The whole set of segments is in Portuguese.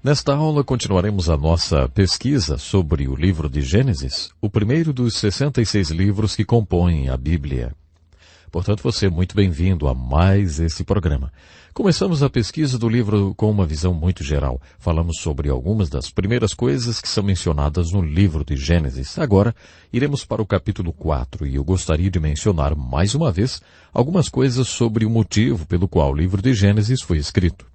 Nesta aula continuaremos a nossa pesquisa sobre o livro de Gênesis, o primeiro dos 66 livros que compõem a Bíblia. Portanto, você é muito bem-vindo a mais esse programa. Começamos a pesquisa do livro com uma visão muito geral. Falamos sobre algumas das primeiras coisas que são mencionadas no livro de Gênesis. Agora, iremos para o capítulo 4 e eu gostaria de mencionar mais uma vez algumas coisas sobre o motivo pelo qual o livro de Gênesis foi escrito.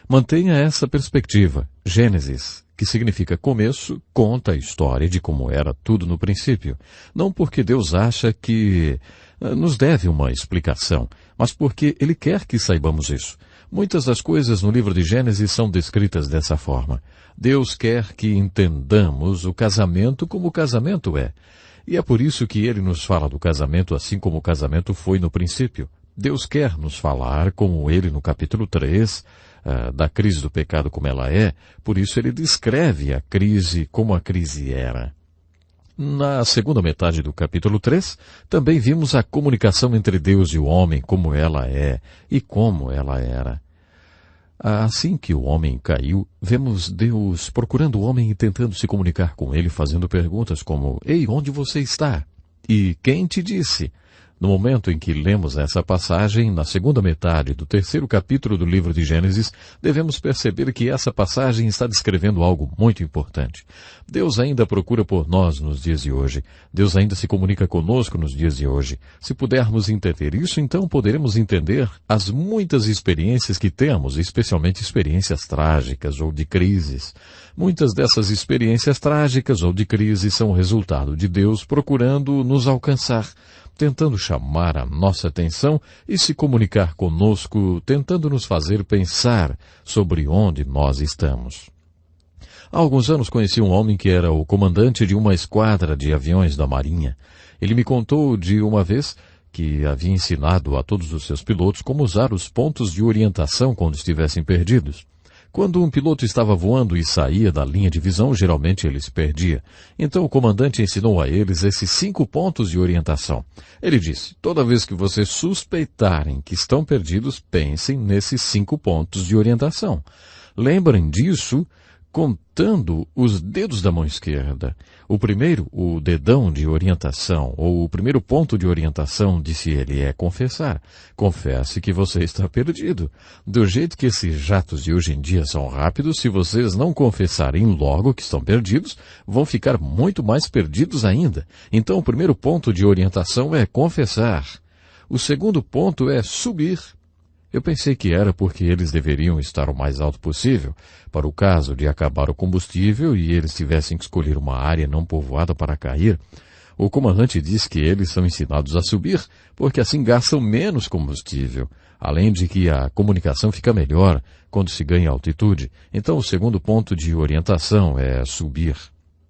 Mantenha essa perspectiva. Gênesis, que significa começo, conta a história de como era tudo no princípio. Não porque Deus acha que nos deve uma explicação, mas porque Ele quer que saibamos isso. Muitas das coisas no livro de Gênesis são descritas dessa forma. Deus quer que entendamos o casamento como o casamento é. E é por isso que Ele nos fala do casamento assim como o casamento foi no princípio. Deus quer nos falar, como Ele no capítulo 3, da crise do pecado como ela é, por isso Ele descreve a crise como a crise era. Na segunda metade do capítulo 3, também vimos a comunicação entre Deus e o homem, como ela é e como ela era. Assim que o homem caiu, vemos Deus procurando o homem e tentando se comunicar com ele, fazendo perguntas como: "Ei, onde você está? E quem te disse?" No momento em que lemos essa passagem, na segunda metade do terceiro capítulo do livro de Gênesis, devemos perceber que essa passagem está descrevendo algo muito importante. Deus ainda procura por nós nos dias de hoje. Deus ainda se comunica conosco nos dias de hoje. Se pudermos entender isso, então poderemos entender as muitas experiências que temos, especialmente experiências trágicas ou de crises. Muitas dessas experiências trágicas ou de crise são resultado de Deus procurando nos alcançar, tentando chamar a nossa atenção e se comunicar conosco, tentando nos fazer pensar sobre onde nós estamos. Há alguns anos conheci um homem que era o comandante de uma esquadra de aviões da Marinha. Ele me contou de uma vez que havia ensinado a todos os seus pilotos como usar os pontos de orientação quando estivessem perdidos. Quando um piloto estava voando e saía da linha de visão, geralmente ele se perdia. Então o comandante ensinou a eles esses 5 pontos de orientação. Ele disse: toda vez que vocês suspeitarem que estão perdidos, pensem nesses 5 pontos de orientação. Lembrem disso contando os dedos da mão esquerda. O primeiro, o dedão de orientação, ou o primeiro ponto de orientação, disse ele, é confessar. Confesse que você está perdido. Do jeito que esses jatos de hoje em dia são rápidos, se vocês não confessarem logo que estão perdidos, vão ficar muito mais perdidos ainda. Então o primeiro ponto de orientação é confessar. O segundo ponto é subir. Eu pensei que era porque eles deveriam estar o mais alto possível, para o caso de acabar o combustível e eles tivessem que escolher uma área não povoada para cair. O comandante disse que eles são ensinados a subir, porque assim gastam menos combustível, além de que a comunicação fica melhor quando se ganha altitude. Então o segundo ponto de orientação é subir.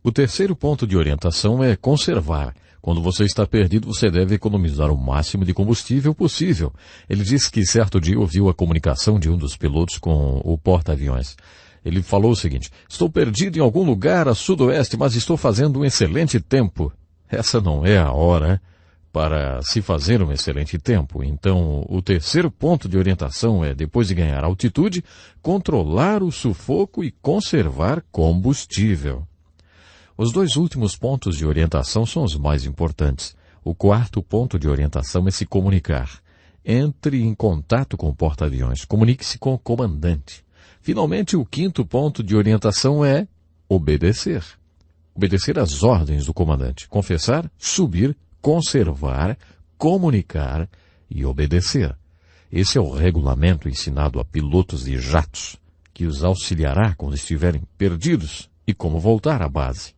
O terceiro ponto de orientação é conservar. Quando você está perdido, você deve economizar o máximo de combustível possível. Ele disse que certo dia ouviu a comunicação de um dos pilotos com o porta-aviões. Ele falou o seguinte: estou perdido em algum lugar a sudoeste, mas estou fazendo um excelente tempo. Essa não é a hora para se fazer um excelente tempo. Então, o terceiro ponto de orientação é, depois de ganhar altitude, controlar o sufoco e conservar combustível. Os 2 últimos pontos de orientação são os mais importantes. O quarto ponto de orientação é se comunicar. Entre em contato com o porta-aviões. Comunique-se com o comandante. Finalmente, o quinto ponto de orientação é obedecer. Obedecer às ordens do comandante. Confessar, subir, conservar, comunicar e obedecer. Esse é o regulamento ensinado a pilotos de jatos, que os auxiliará quando estiverem perdidos e como voltar à base.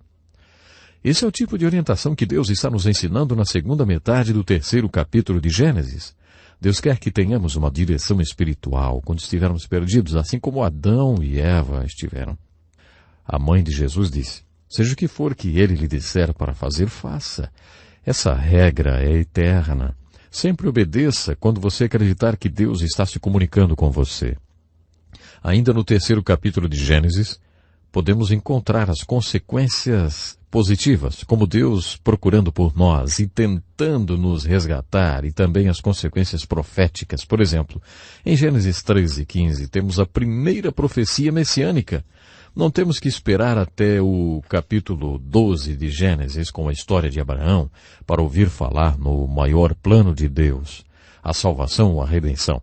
Esse é o tipo de orientação que Deus está nos ensinando na segunda metade do terceiro capítulo de Gênesis. Deus quer que tenhamos uma direção espiritual quando estivermos perdidos, assim como Adão e Eva estiveram. A mãe de Jesus disse: seja o que for que ele lhe disser para fazer, faça. Essa regra é eterna. Sempre obedeça quando você acreditar que Deus está se comunicando com você. Ainda no terceiro capítulo de Gênesis, podemos encontrar as consequências positivas, como Deus procurando por nós e tentando nos resgatar, e também as consequências proféticas. Por exemplo, em Gênesis 13:15 temos a primeira profecia messiânica. Não temos que esperar até o capítulo 12 de Gênesis, com a história de Abraão, para ouvir falar no maior plano de Deus, a salvação ou a redenção.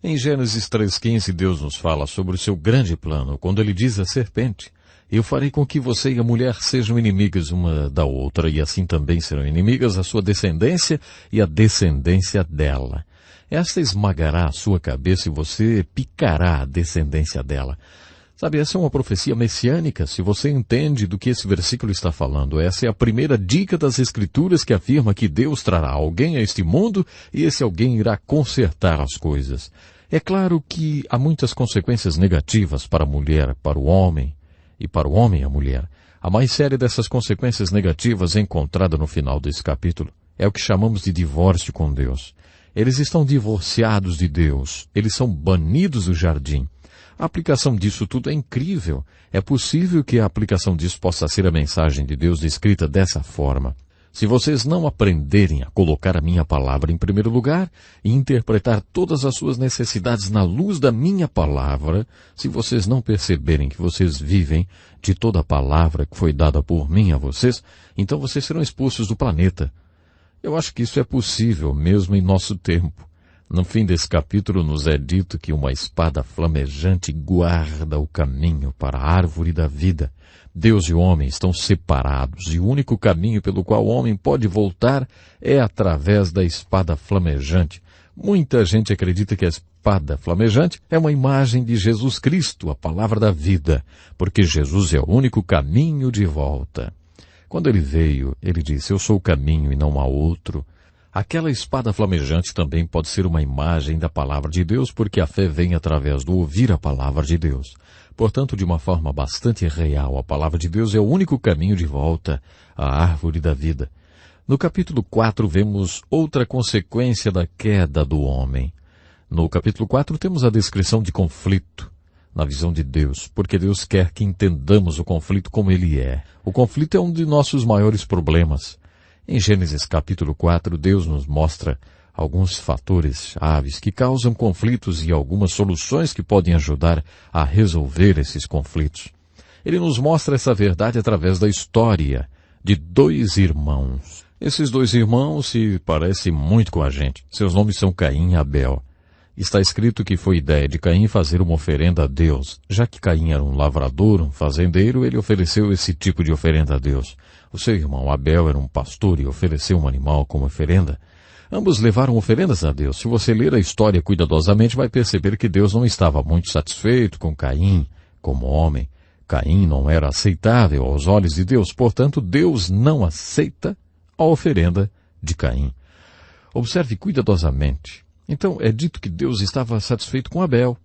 Em Gênesis 3,15, Deus nos fala sobre o seu grande plano, quando ele diz à serpente: eu farei com que você e a mulher sejam inimigas uma da outra, e assim também serão inimigas a sua descendência e a descendência dela. Esta esmagará a sua cabeça e você picará a descendência dela. Sabe, essa é uma profecia messiânica, se você entende do que esse versículo está falando. Essa é a primeira dica das Escrituras que afirma que Deus trará alguém a este mundo e esse alguém irá consertar as coisas. É claro que há muitas consequências negativas para a mulher, para o homem, e para o homem e a mulher. A mais séria dessas consequências negativas é encontrada no final desse capítulo. É o que chamamos de divórcio com Deus. Eles estão divorciados de Deus. Eles são banidos do jardim. A aplicação disso tudo é incrível. É possível que a aplicação disso possa ser a mensagem de Deus descrita dessa forma. Se vocês não aprenderem a colocar a minha palavra em primeiro lugar e interpretar todas as suas necessidades na luz da minha palavra, se vocês não perceberem que vocês vivem de toda a palavra que foi dada por mim a vocês, então vocês serão expulsos do planeta. Eu acho que isso é possível mesmo em nosso tempo. No fim desse capítulo nos é dito que uma espada flamejante guarda o caminho para a árvore da vida. Deus e o homem estão separados e o único caminho pelo qual o homem pode voltar é através da espada flamejante. Muita gente acredita que a espada flamejante é uma imagem de Jesus Cristo, a palavra da vida, porque Jesus é o único caminho de volta. Quando ele veio, ele disse: eu sou o caminho e não há outro. Aquela espada flamejante também pode ser uma imagem da palavra de Deus, porque a fé vem através do ouvir a palavra de Deus. Portanto, de uma forma bastante real, a palavra de Deus é o único caminho de volta à árvore da vida. No capítulo 4, vemos outra consequência da queda do homem. No capítulo 4, temos a descrição de conflito na visão de Deus, porque Deus quer que entendamos o conflito como ele é. O conflito é um de nossos maiores problemas. Em Gênesis capítulo 4, Deus nos mostra alguns fatores chaves que causam conflitos e algumas soluções que podem ajudar a resolver esses conflitos. Ele nos mostra essa verdade através da história de dois irmãos. Esses dois irmãos se parecem muito com a gente. Seus nomes são Caim e Abel. Está escrito que foi ideia de Caim fazer uma oferenda a Deus. Já que Caim era um lavrador, um fazendeiro, ele ofereceu esse tipo de oferenda a Deus. O seu irmão Abel era um pastor e ofereceu um animal como oferenda. Ambos levaram oferendas a Deus. Se você ler a história cuidadosamente, vai perceber que Deus não estava muito satisfeito com Caim como homem. Caim não era aceitável aos olhos de Deus, portanto, Deus não aceita a oferenda de Caim. Observe cuidadosamente. Então, é dito que Deus estava satisfeito com Abel.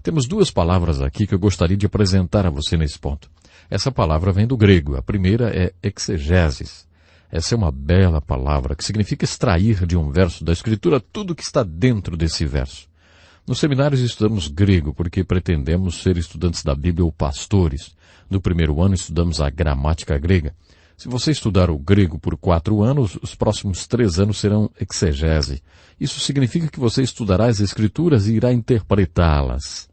Temos duas palavras aqui que eu gostaria de apresentar a você nesse ponto. Essa palavra vem do grego. A primeira é exegeses. Essa é uma bela palavra que significa extrair de um verso da Escritura tudo que está dentro desse verso. Nos seminários estudamos grego porque pretendemos ser estudantes da Bíblia ou pastores. No primeiro ano estudamos a gramática grega. Se você estudar o grego por 4 anos, os próximos 3 anos serão exegese. Isso significa que você estudará as Escrituras e irá interpretá-las.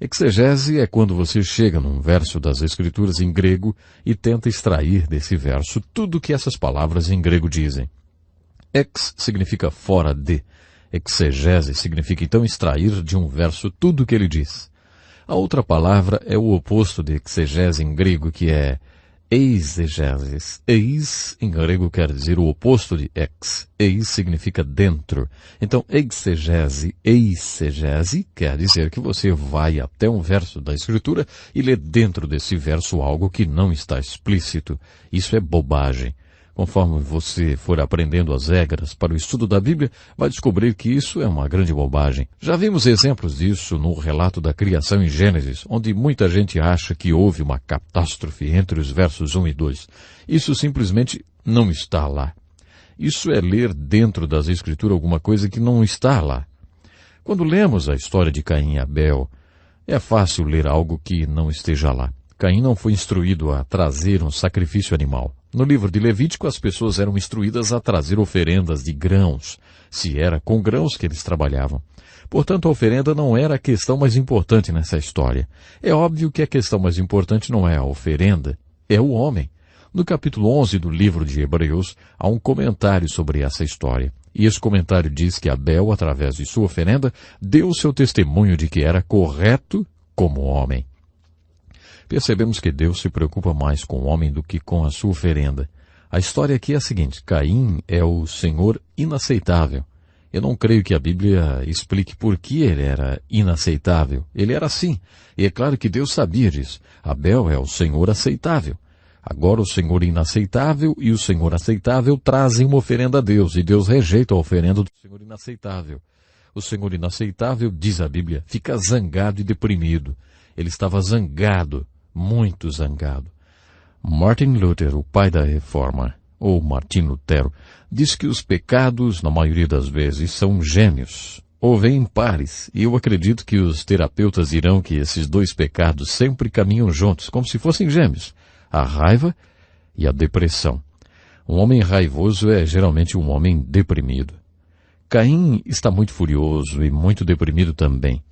Exegese é quando você chega num verso das Escrituras em grego e tenta extrair desse verso tudo o que essas palavras em grego dizem. Ex significa fora de. Exegese significa então extrair de um verso tudo o que ele diz. A outra palavra é o oposto de exegese em grego, que é eisegeses. Eis, em grego, quer dizer o oposto de ex. Eis significa dentro. Então, eisegese quer dizer que você vai até um verso da Escritura e lê dentro desse verso algo que não está explícito. Isso é bobagem. Conforme você for aprendendo as regras para o estudo da Bíblia, vai descobrir que isso é uma grande bobagem. Já vimos exemplos disso no relato da criação em Gênesis, onde muita gente acha que houve uma catástrofe entre os versos 1 e 2. Isso simplesmente não está lá. Isso é ler dentro das Escrituras alguma coisa que não está lá. Quando lemos a história de Caim e Abel, é fácil ler algo que não esteja lá. Caim não foi instruído a trazer um sacrifício animal. No livro de Levítico, as pessoas eram instruídas a trazer oferendas de grãos, se era com grãos que eles trabalhavam. Portanto, a oferenda não era a questão mais importante nessa história. É óbvio que a questão mais importante não é a oferenda, é o homem. No capítulo 11 do livro de Hebreus, há um comentário sobre essa história. E esse comentário diz que Abel, através de sua oferenda, deu o seu testemunho de que era correto como homem. Percebemos que Deus se preocupa mais com o homem do que com a sua oferenda. A história aqui é a seguinte: Caim é o senhor inaceitável. Eu não creio que a Bíblia explique por que ele era inaceitável. Ele era assim. E é claro que Deus sabia disso. Abel é o senhor aceitável. Agora o senhor inaceitável e o senhor aceitável trazem uma oferenda a Deus, e Deus rejeita a oferenda do senhor inaceitável. O senhor inaceitável, diz a Bíblia, fica zangado e deprimido. Ele estava zangado, muito zangado. Martin Luther, o pai da Reforma, ou Martim Lutero, diz que os pecados, na maioria das vezes, são gêmeos, ou vêm em pares, e eu acredito que os terapeutas dirão que esses dois pecados sempre caminham juntos, como se fossem gêmeos: a raiva e a depressão. Um homem raivoso é geralmente um homem deprimido. Caim está muito furioso e muito deprimido também.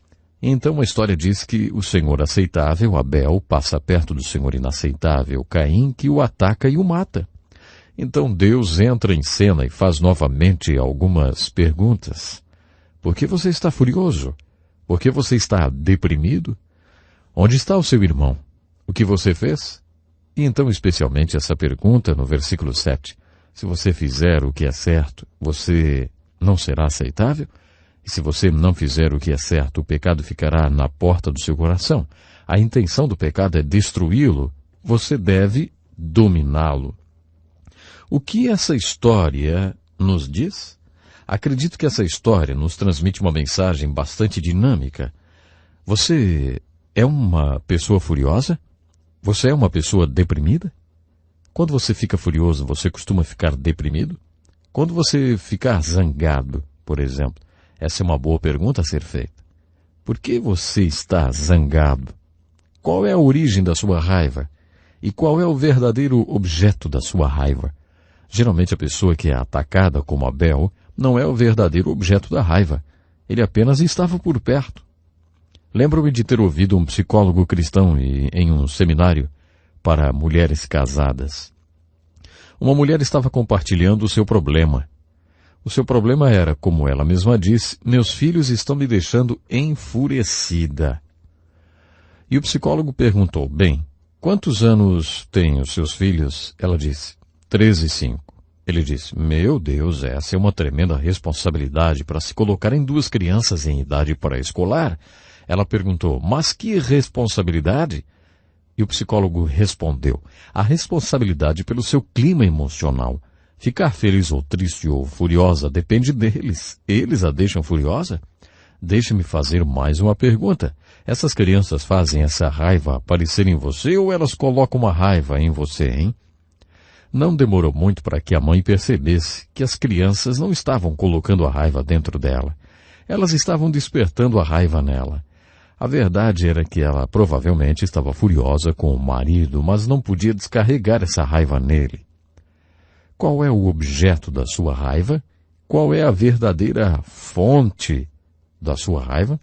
Então a história diz que o senhor aceitável, Abel, passa perto do senhor inaceitável, Caim, que o ataca e o mata. Então Deus entra em cena e faz novamente algumas perguntas. Por que você está furioso? Por que você está deprimido? Onde está o seu irmão? O que você fez? E então, especialmente essa pergunta no versículo 7. Se você fizer o que é certo, você não será aceitável? E se você não fizer o que é certo, o pecado ficará na porta do seu coração. A intenção do pecado é destruí-lo. Você deve dominá-lo. O que essa história nos diz? Acredito que essa história nos transmite uma mensagem bastante dinâmica. Você é uma pessoa furiosa? Você é uma pessoa deprimida? Quando você fica furioso, você costuma ficar deprimido? Quando você ficar zangado, por exemplo, essa é uma boa pergunta a ser feita. Por que você está zangado? Qual é a origem da sua raiva? E qual é o verdadeiro objeto da sua raiva? Geralmente a pessoa que é atacada, como Abel, não é o verdadeiro objeto da raiva. Ele apenas estava por perto. Lembro-me de ter ouvido um psicólogo cristão em um seminário para mulheres casadas. Uma mulher estava compartilhando o seu problema. O seu problema era, como ela mesma disse, meus filhos estão me deixando enfurecida. E o psicólogo perguntou, bem, quantos anos têm os seus filhos? Ela disse, 13 e 5. Ele disse, meu Deus, essa é uma tremenda responsabilidade para se colocar em duas crianças em idade pré-escolar. Ela perguntou, mas que responsabilidade? E o psicólogo respondeu, a responsabilidade pelo seu clima emocional. Ficar feliz ou triste ou furiosa depende deles. Eles a deixam furiosa? Deixe-me fazer mais uma pergunta. Essas crianças fazem essa raiva aparecer em você ou elas colocam uma raiva em você, hein? Não demorou muito para que a mãe percebesse que as crianças não estavam colocando a raiva dentro dela. Elas estavam despertando a raiva nela. A verdade era que ela provavelmente estava furiosa com o marido, mas não podia descarregar essa raiva nele. Qual é o objeto da sua raiva? Qual é a verdadeira fonte da sua raiva?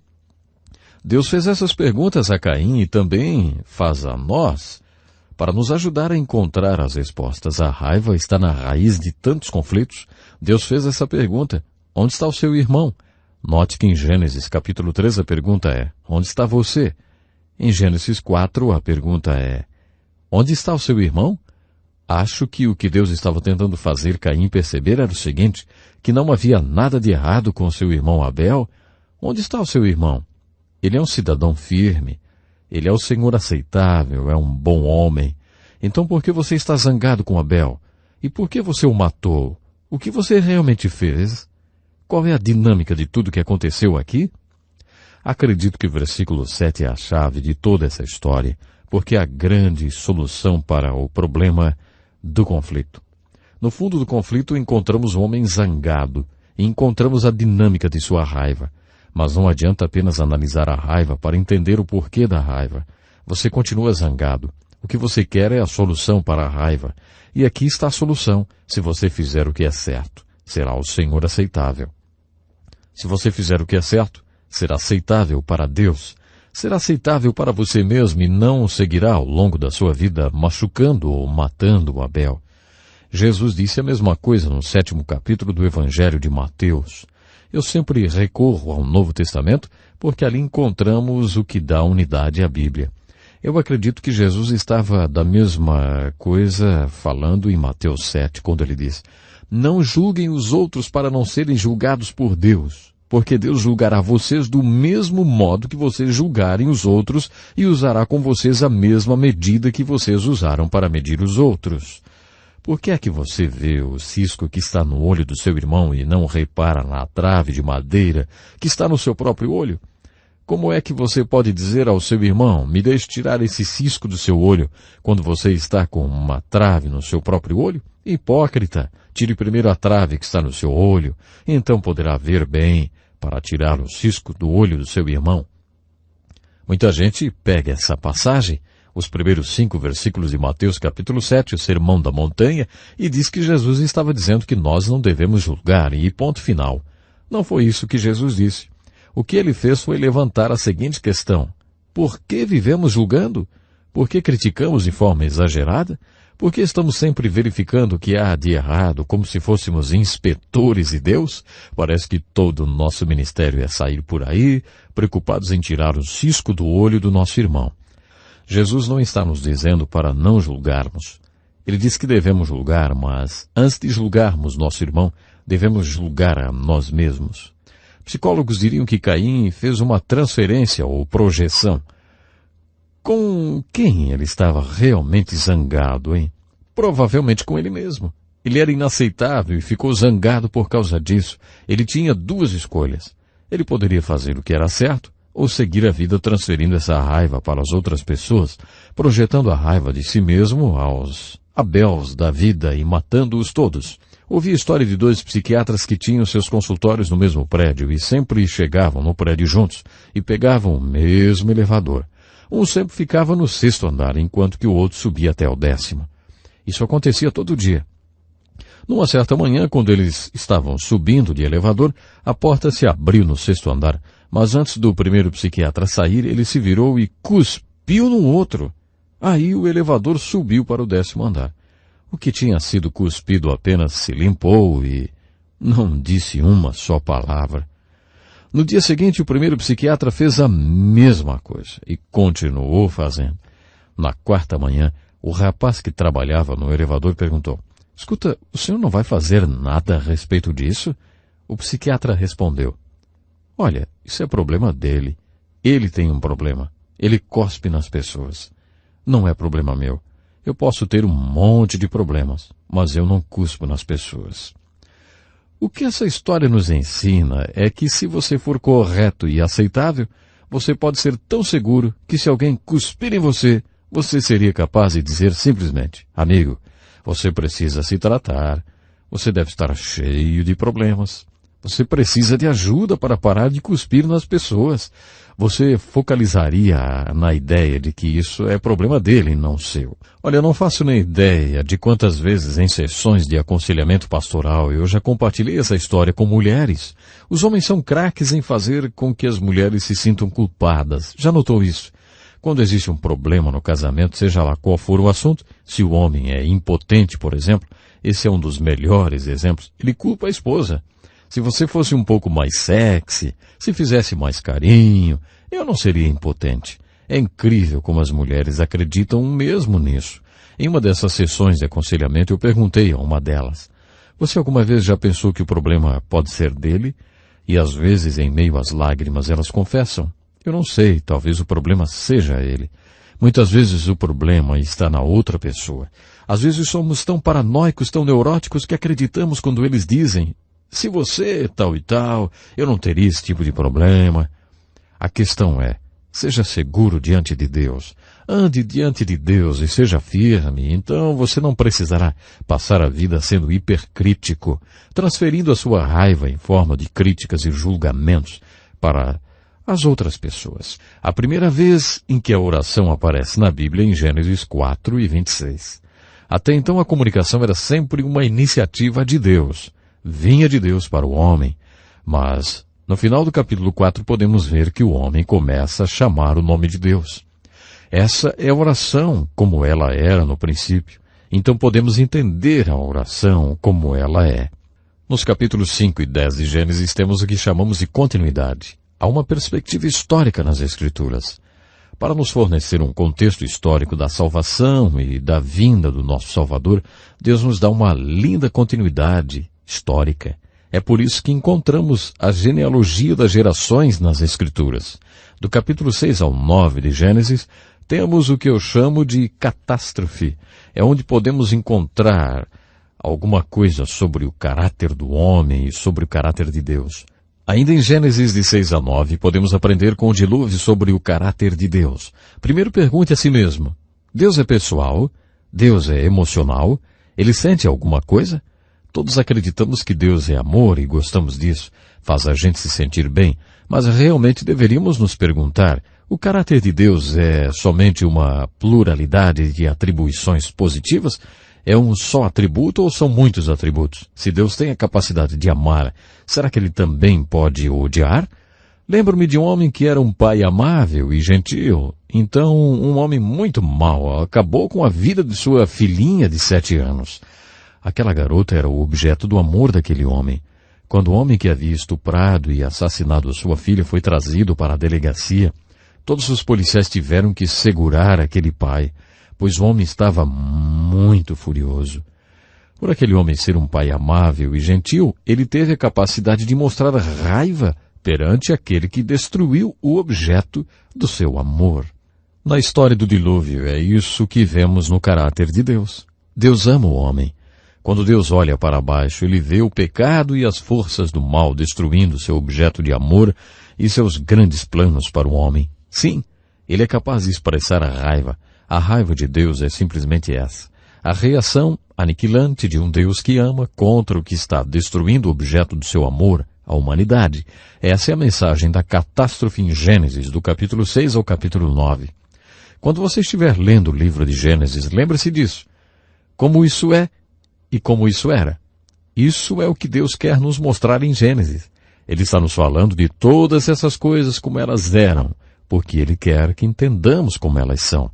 Deus fez essas perguntas a Caim e também faz a nós, para nos ajudar a encontrar as respostas. A raiva está na raiz de tantos conflitos. Deus fez essa pergunta, onde está o seu irmão? Note que em Gênesis capítulo 3 a pergunta é, onde está você? Em Gênesis 4 a pergunta é, onde está o seu irmão? Acho que o que Deus estava tentando fazer Caim perceber era o seguinte, que não havia nada de errado com seu irmão Abel. Onde está o seu irmão? Ele é um cidadão firme. Ele é o Senhor aceitável, é um bom homem. Então por que você está zangado com Abel? E por que você o matou? O que você realmente fez? Qual é a dinâmica de tudo que aconteceu aqui? Acredito que o versículo 7 é a chave de toda essa história, porque é a grande solução para o problema do conflito. No fundo do conflito encontramos um homem zangado e encontramos a dinâmica de sua raiva. Mas não adianta apenas analisar a raiva para entender o porquê da raiva. Você continua zangado. O que você quer é a solução para a raiva. E aqui está a solução. Se você fizer o que é certo, será o Senhor aceitável. Se você fizer o que é certo, será aceitável para Deus. Será aceitável para você mesmo e não seguirá ao longo da sua vida machucando ou matando Abel. Jesus disse a mesma coisa no 7º capítulo do Evangelho de Mateus. Eu sempre recorro ao Novo Testamento porque ali encontramos o que dá unidade à Bíblia. Eu acredito que Jesus estava da mesma coisa falando em Mateus 7, quando ele diz: não julguem os outros para não serem julgados por Deus, porque Deus julgará vocês do mesmo modo que vocês julgarem os outros e usará com vocês a mesma medida que vocês usaram para medir os outros. Por que é que você vê o cisco que está no olho do seu irmão e não repara na trave de madeira que está no seu próprio olho? Como é que você pode dizer ao seu irmão, me deixe tirar esse cisco do seu olho, quando você está com uma trave no seu próprio olho? Hipócrita, tire primeiro a trave que está no seu olho, então poderá ver bem para tirar o cisco do olho do seu irmão. Muita gente pega essa passagem, os primeiros 5 versículos de Mateus capítulo 7, o Sermão da Montanha, e diz que Jesus estava dizendo que nós não devemos julgar, e ponto final. Não foi isso que Jesus disse. O que ele fez foi levantar a seguinte questão: por que vivemos julgando? Por que criticamos de forma exagerada? Por que estamos sempre verificando o que há de errado, como se fôssemos inspetores de Deus? Parece que todo o nosso ministério é sair por aí, preocupados em tirar o cisco do olho do nosso irmão. Jesus não está nos dizendo para não julgarmos. Ele diz que devemos julgar, mas antes de julgarmos nosso irmão, devemos julgar a nós mesmos. Psicólogos diriam que Caim fez uma transferência ou projeção. Com quem ele estava realmente zangado, hein? Provavelmente com ele mesmo. Ele era inaceitável e ficou zangado por causa disso. Ele tinha 2 escolhas. Ele poderia fazer o que era certo ou seguir a vida transferindo essa raiva para as outras pessoas, projetando a raiva de si mesmo aos Abels da vida e matando-os todos. Ouvi a história de 2 psiquiatras que tinham seus consultórios no mesmo prédio e sempre chegavam no prédio juntos e pegavam o mesmo elevador. Um sempre ficava no 6º andar, enquanto que o outro subia até o 10º. Isso acontecia todo dia. Numa certa manhã, quando eles estavam subindo de elevador, a porta se abriu no 6º andar, mas antes do primeiro psiquiatra sair, ele se virou e cuspiu no outro. Aí o elevador subiu para o 10º andar. O que tinha sido cuspido apenas se limpou e não disse uma só palavra. No dia seguinte, o primeiro psiquiatra fez a mesma coisa e continuou fazendo. Na 4ª manhã, o rapaz que trabalhava no elevador perguntou: escuta, o senhor não vai fazer nada a respeito disso? O psiquiatra respondeu: olha, isso é problema dele. Ele tem um problema. Ele cospe nas pessoas. Não é problema meu. Eu posso ter um monte de problemas, mas eu não cuspo nas pessoas. O que essa história nos ensina é que se você for correto e aceitável, você pode ser tão seguro que se alguém cuspir em você, você seria capaz de dizer simplesmente: amigo, você precisa se tratar, você deve estar cheio de problemas, você precisa de ajuda para parar de cuspir nas pessoas. Você focalizaria na ideia de que isso é problema dele e não seu. Olha, eu não faço nem ideia de quantas vezes em sessões de aconselhamento pastoral eu já compartilhei essa história com mulheres. Os homens são craques em fazer com que as mulheres se sintam culpadas. Já notou isso? Quando existe um problema no casamento, seja lá qual for o assunto, se o homem é impotente, por exemplo, esse é um dos melhores exemplos, ele culpa a esposa. Se você fosse um pouco mais sexy, se fizesse mais carinho, eu não seria impotente. É incrível como as mulheres acreditam mesmo nisso. Em uma dessas sessões de aconselhamento, eu perguntei a uma delas: você alguma vez já pensou que o problema pode ser dele? E às vezes, em meio às lágrimas, elas confessam: eu não sei, talvez o problema seja ele. Muitas vezes o problema está na outra pessoa. Às vezes somos tão paranoicos, tão neuróticos, que acreditamos quando eles dizem: se você tal e tal, eu não teria esse tipo de problema. A questão é: seja seguro diante de Deus. Ande diante de Deus e seja firme. Então você não precisará passar a vida sendo hipercrítico, transferindo a sua raiva em forma de críticas e julgamentos para as outras pessoas. A primeira vez em que a oração aparece na Bíblia é em Gênesis 4 e 26. Até então a comunicação era sempre uma iniciativa de Deus. Vinha de Deus para o homem. Mas, no final do capítulo 4, podemos ver que o homem começa a chamar o nome de Deus. Essa é a oração como ela era no princípio. Então podemos entender a oração como ela é. Nos capítulos 5 e 10 de Gênesis temos o que chamamos de continuidade. Há uma perspectiva histórica nas Escrituras. Para nos fornecer um contexto histórico da salvação e da vinda do nosso Salvador, Deus nos dá uma linda continuidade histórica. É por isso que encontramos a genealogia das gerações nas Escrituras. Do capítulo 6 ao 9 de Gênesis, temos o que eu chamo de catástrofe. É onde podemos encontrar alguma coisa sobre o caráter do homem e sobre o caráter de Deus. Ainda em Gênesis de 6 a 9, podemos aprender com o dilúvio sobre o caráter de Deus. Primeiro pergunte a si mesmo: Deus é pessoal? Deus é emocional? Ele sente alguma coisa? Todos acreditamos que Deus é amor e gostamos disso. Faz a gente se sentir bem. Mas realmente deveríamos nos perguntar: o caráter de Deus é somente uma pluralidade de atribuições positivas? É um só atributo ou são muitos atributos? Se Deus tem a capacidade de amar, será que Ele também pode odiar? Lembro-me de um homem que era um pai amável e gentil. Então, um homem muito mau acabou com a vida de sua filhinha de 7 anos. Aquela garota era o objeto do amor daquele homem. Quando o homem que havia estuprado e assassinado a sua filha foi trazido para a delegacia, todos os policiais tiveram que segurar aquele pai, pois o homem estava muito furioso. Por aquele homem ser um pai amável e gentil, ele teve a capacidade de mostrar raiva perante aquele que destruiu o objeto do seu amor. Na história do dilúvio, é isso que vemos no caráter de Deus. Deus ama o homem. Quando Deus olha para baixo, Ele vê o pecado e as forças do mal destruindo seu objeto de amor e seus grandes planos para o homem. Sim, Ele é capaz de expressar a raiva. A raiva de Deus é simplesmente essa: a reação aniquilante de um Deus que ama contra o que está destruindo o objeto do seu amor, a humanidade. Essa é a mensagem da catástrofe em Gênesis, do capítulo 6 ao capítulo 9. Quando você estiver lendo o livro de Gênesis, lembre-se disso. Como isso é e como isso era. Isso é o que Deus quer nos mostrar em Gênesis. Ele está nos falando de todas essas coisas como elas eram, porque Ele quer que entendamos como elas são.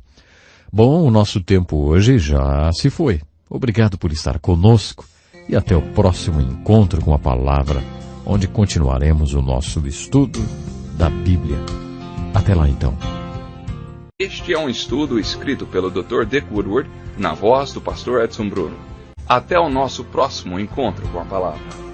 Bom, o nosso tempo hoje já se foi. Obrigado por estar conosco e até o próximo encontro com a Palavra, onde continuaremos o nosso estudo da Bíblia. Até lá então. Este é um estudo escrito pelo Dr. Dick Woodward, na voz do pastor Edson Bruno. Até o nosso próximo encontro com a Palavra.